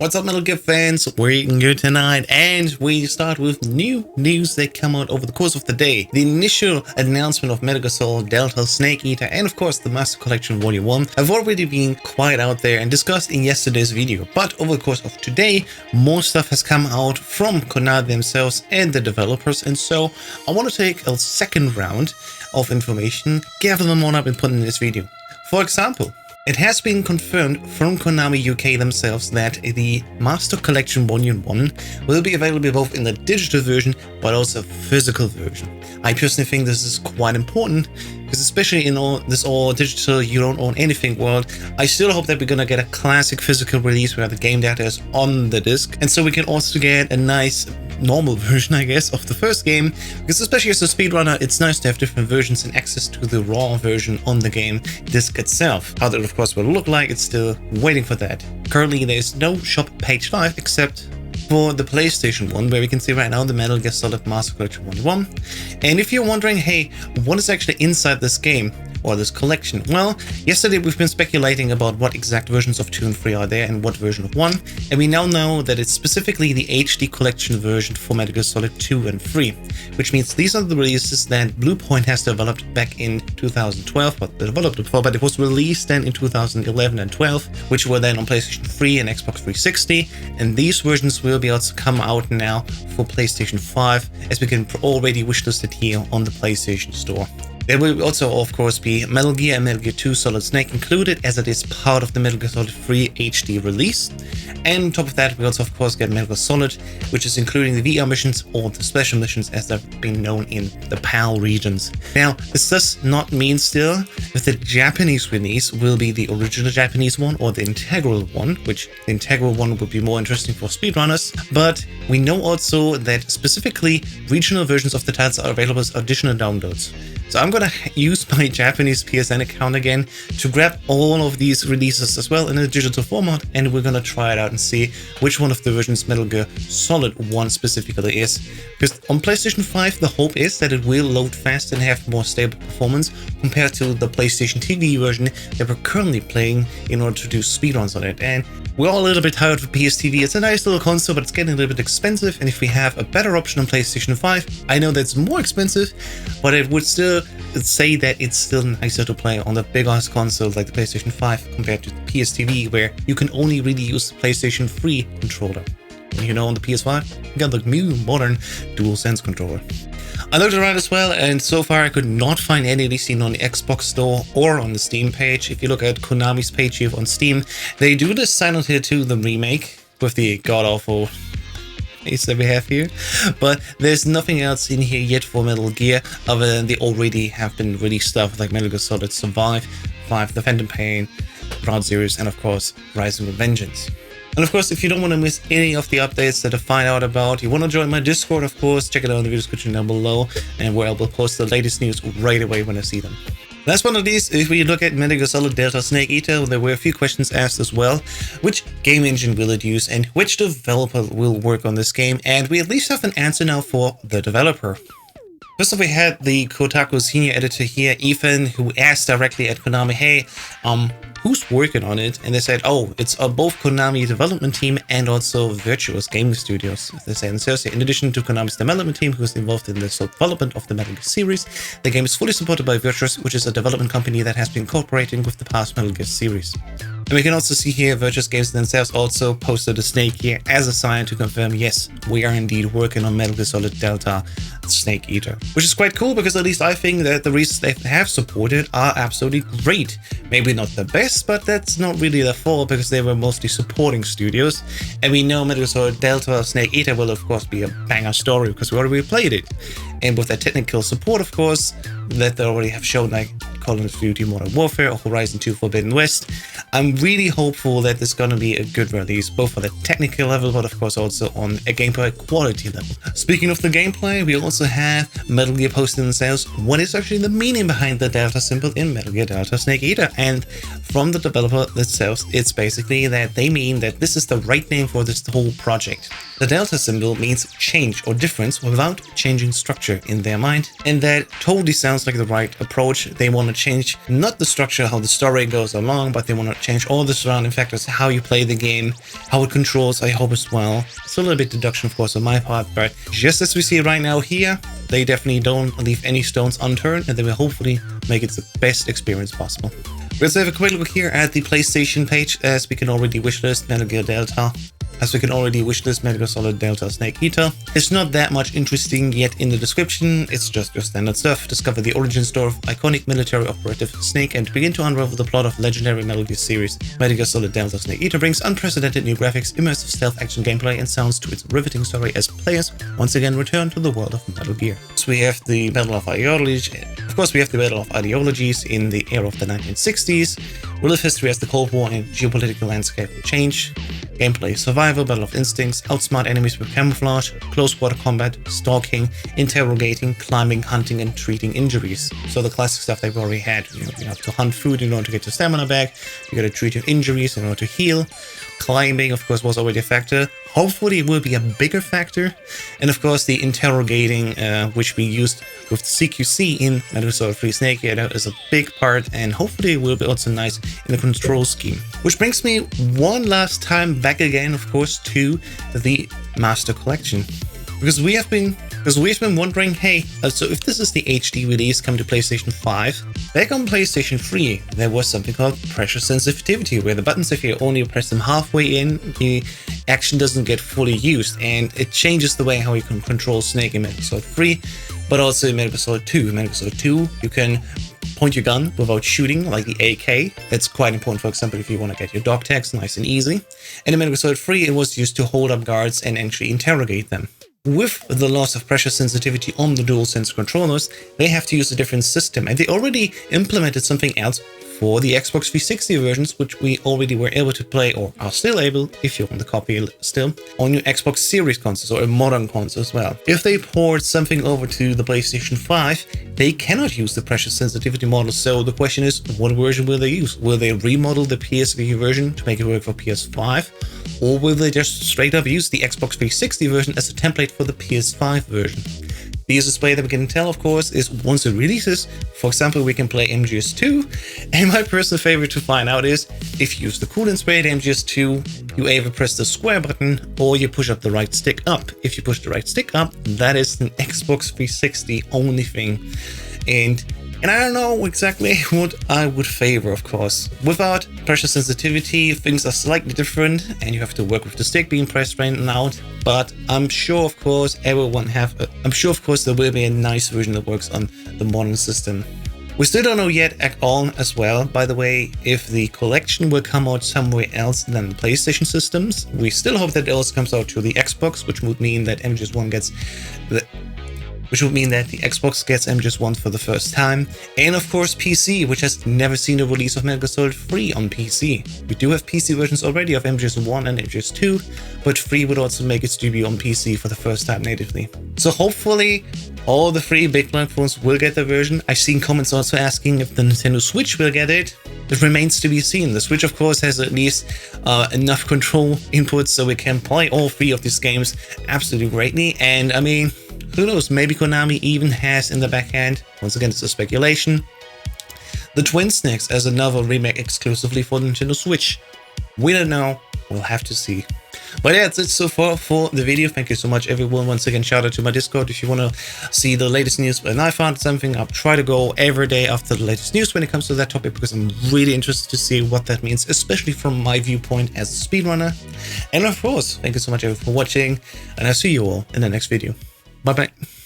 What's up, Metal Gear fans? We're here tonight, and we start with new news that come out over the course of the day. The initial announcement of Metal Gear Solid Delta, Snake Eater, and of course the Master Collection Volume 1 have already been quite out there and discussed in yesterday's video. But over the course of today, more stuff has come out from Konami themselves and the developers, and so I want to take a second round of information, gather them all up and put in this video. For example, it has been confirmed from Konami UK themselves that the Master Collection Volume 1 will be available both in the digital version but also physical version. I personally think this is quite important because especially in all digital, you don't own anything world, I still hope that we're gonna get a classic physical release where the game data is on the disc, and so we can also get a nice normal version, I guess, of the first game, because especially as a speedrunner, it's nice to have different versions and access to the raw version on the game disc itself. How that of course will look like, it's still waiting for that. Currently there is no shop page live except for the PlayStation 1, where we can see right now the Metal Gear Solid Master Collection Volume 1. And if you're wondering, hey, what is actually inside this game or this collection? Well, yesterday we've been speculating about what exact versions of 2 and 3 are there and what version of 1, and we now know that it's specifically the HD collection version for Metal Gear Solid 2 and 3, which means these are the releases that Bluepoint has developed back in 2012, but they developed it before, but it was released then in 2011 and 12, which were then on PlayStation 3 and Xbox 360, and these versions will be able to come out now for PlayStation 5, as we can already wishlist it here on the PlayStation Store. There will also, of course, be Metal Gear and Metal Gear 2 Solid Snake included, as it is part of the Metal Gear Solid 3 HD release. And on top of that, we also, of course, get Metal Gear Solid, which is including the VR missions or the special missions as they've been known in the PAL regions. Now, this does not mean still that the Japanese release will be the original Japanese one or the integral one, which the integral one would be more interesting for speedrunners. But we know also that specifically regional versions of the titles are available as additional downloads. So I'm gonna use my Japanese PSN account again to grab all of these releases as well in a digital format, and we're gonna try it out and see which one of the versions Metal Gear Solid 1 specifically is. Because on PlayStation 5, the hope is that it will load fast and have more stable performance compared to the PlayStation TV version that we're currently playing in order to do speedruns on it. And we're all a little bit tired of PS TV. It's a nice little console, but it's getting a little bit expensive, and if we have a better option on PlayStation 5, I know that's more expensive, but it would still say that it's still nicer to play on the big ass console like the PlayStation 5 compared to the PS TV, where you can only really use the PlayStation 3 controller. You know, on the PS5, you got the new modern DualSense controller. I looked around as well, and so far I could not find any listing on the Xbox Store or on the Steam page. If you look at Konami's page here on Steam, they do this Silent Hill 2, the remake, with the god-awful face that we have here, but there's nothing else in here yet for Metal Gear other than the already have been released stuff like Metal Gear Solid Survive, 5, The Phantom Pain, Ground Zeroes, and of course Rising with Vengeance. And of course, if you don't want to miss any of the updates that I find out about, you want to join my Discord, of course, check it out in the video description down below, and where I will post the latest news right away when I see them. Last but not least, if we look at Metal Gear Solid Delta Snake Eater, there were a few questions asked as well. Which game engine will it use, and which developer will work on this game? And we at least have an answer now for the developer. First off, we had the Kotaku senior editor here, Ethan, who asked directly at Konami, hey, who's working on it? And they said, oh, it's both Konami development team and also Virtuos Gaming Studios. They say, and seriously, in addition to Konami's development team, who is involved in the development of the Metal Gear series, the game is fully supported by Virtuos, which is a development company that has been cooperating with the past Metal Gear series. And we can also see here Virtuos Games themselves also posted a snake here as a sign to confirm, yes, we are indeed working on Metal Gear Solid Delta Snake Eater. Which is quite cool, because at least I think that the reasons they have supported are absolutely great. Maybe not the best, but that's not really their fault, because they were mostly supporting studios. And we know Metal Gear Solid Delta Snake Eater will of course be a banger story, because we already played it. And with that technical support, of course, that they already have shown, like Call of Duty Modern Warfare or Horizon 2 Forbidden West, I'm really hopeful that it's gonna be a good release, both for the technical level, but of course also on a gameplay quality level. Speaking of the gameplay, we also have Metal Gear posting themselves what is actually the meaning behind the Delta symbol in Metal Gear Delta Snake Eater. And from the developer themselves, it's basically that they mean that this is the right name for this whole project. The delta symbol means change or difference without changing structure in their mind, and that totally sounds like the right approach. They want to change not the structure, how the story goes along, but they want to change all the surrounding factors, how you play the game, how it controls, I hope as well. It's a little bit deduction, of course, on my part, but just as we see right now here, they definitely don't leave any stones unturned, and they will hopefully make it the best experience possible. Let's have a quick look here at the PlayStation page, as we can already wishlist Metal Gear Delta. As we can already wishlist Metal Gear Solid Delta Snake Eater. It's not that much interesting yet in the description, it's just your standard stuff. Discover the origin story of iconic military operative Snake and begin to unravel the plot of legendary Metal Gear series. Metal Gear Solid Delta Snake Eater brings unprecedented new graphics, immersive stealth action gameplay and sounds to its riveting story as players once again return to the world of Metal Gear. So we have the Battle of Ideologies. Of course, we have the Battle of Ideologies in the era of the 1960s. Relive history as the Cold War and geopolitical landscape will change. Gameplay, survival, battle of instincts, outsmart enemies with camouflage, close quarter combat, stalking, interrogating, climbing, hunting, and treating injuries. So the classic stuff they've already had. You have to hunt food in order to get your stamina back. You got to treat your injuries in order to heal. Climbing, of course, was already a factor. Hopefully it will be a bigger factor. And of course the interrogating, which we used with CQC in Metal Gear Solid 3 Snake Eater, is a big part, and hopefully it will be also nice in the control scheme. Which brings me one last time back again, of course, to the Master Collection. Because we've been wondering, hey, so if this is the HD release coming to PlayStation 5, back on PlayStation 3, there was something called pressure sensitivity, where the buttons, if you only press them halfway in, the action doesn't get fully used, and it changes the way how you can control Snake in Metal Gear Solid 3, but also in Metal Gear Solid 2. In Metal Gear Solid 2, you can point your gun without shooting, like the AK. That's quite important, for example, if you want to get your dog tags nice and easy. And in Metal Gear Solid 3, it was used to hold up guards and actually interrogate them. With the loss of pressure sensitivity on the DualSense controllers, they have to use a different system, and they already implemented something else for the Xbox 360 versions, which we already were able to play, or are still able, if you own the copy still, on your Xbox Series consoles or modern consoles as well. If they port something over to the PlayStation 5, they cannot use the pressure sensitivity model, so the question is, what version will they use? Will they remodel the PSV version to make it work for PS5? Or will they just straight up use the Xbox 360 version as a template for the PS5 version? The easiest way that we can tell, of course, is once it releases. For example, we can play MGS2, and my personal favorite to find out is if you use the 𝐸𝐚𝐮 spray at MGS2, you either press the square button or you push up the right stick up. If you push the right stick up, that is an Xbox 360 only thing. And I don't know exactly what I would favor, of course. Without pressure sensitivity, things are slightly different, and you have to work with the stick being pressed in and out. But I'm sure, of course, there will be a nice version that works on the modern system. We still don't know yet at all as well, by the way, if the collection will come out somewhere else than the PlayStation systems. We still hope that it also comes out to the Xbox, which would mean that MGS1 gets the Xbox gets MGS1 for the first time, and of course PC, which has never seen a release of Metal Gear Solid 3 on PC. We do have PC versions already of MGS1 and MGS2, but 3 would also make its debut on PC for the first time natively. So hopefully all the 3 big platforms will get the version. I've seen comments also asking if the Nintendo Switch will get it. It remains to be seen. The Switch, of course, has at least enough control inputs so we can play all 3 of these games absolutely greatly, and I mean, who knows, maybe Konami even has in the backhand, once again it's a speculation, the Twin Snakes as another remake exclusively for the Nintendo Switch. We don't know, we'll have to see. But yeah, that's it so far for the video. Thank you so much everyone. Once again, shout out to my Discord if you want to see the latest news. When I found something, I'll try to go every day after the latest news when it comes to that topic, because I'm really interested to see what that means, especially from my viewpoint as a speedrunner. And of course, thank you so much everyone for watching, and I'll see you all in the next video. Bye bye.